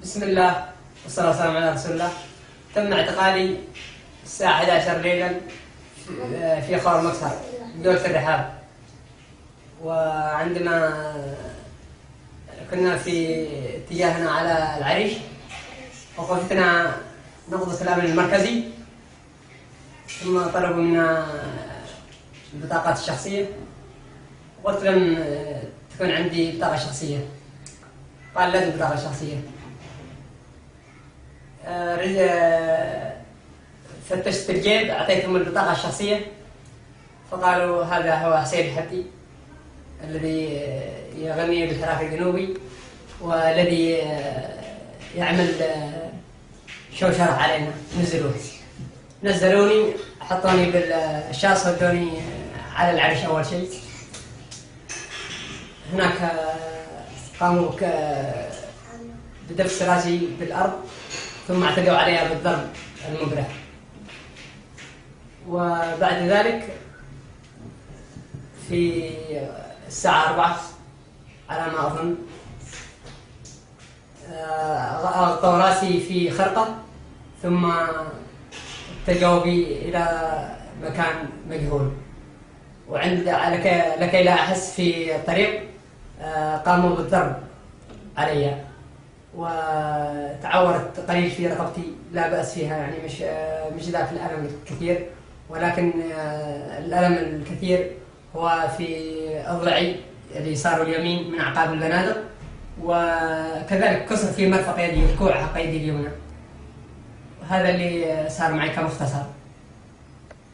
بسم الله والصلاة والسلام على رسول الله. تم اعتقالي الساعة 11 ليلا في خور مكسر بدولة الرحاب. وعندما كنا في اتجاهنا على العريش وقفتنا نقطة الأمن المركزي، ثم طلبوا منا البطاقات الشخصية، وقلت لهم تكون عندي بطاقة شخصية. قال لازم بطاقة شخصية. فتشت الجيب، أعطيتهم البطاقة الشخصية، فقالوا هذا هو حسين الحدي الذي يغني بالحراك الجنوبي والذي يعمل شوشرة علينا. نزلوني، حطوني بالشاص، ودوني على العرش. أول شيء هناك قاموا بدفس راسي بالأرض، ثم اعتدوا عليها بالضرب المبرح. وبعد ذلك في الساعة 4 على ما أظن أغطوا راسي في خرقة، ثم اتجهوا بي إلى مكان مجهول. لكي لا أحس في الطريق قاموا بالضرب علي، وتعورت قليل في رقبتي، لا بأس فيها، يعني مش ذاك الألم الكثير، ولكن الألم الكثير هو في أضلعي اليسار واليمين من أعقاب البنادق، وكذلك كسر في مرفق يدي، الكوع حق يدي اليمنى. هذا اللي صار معي كمختصر.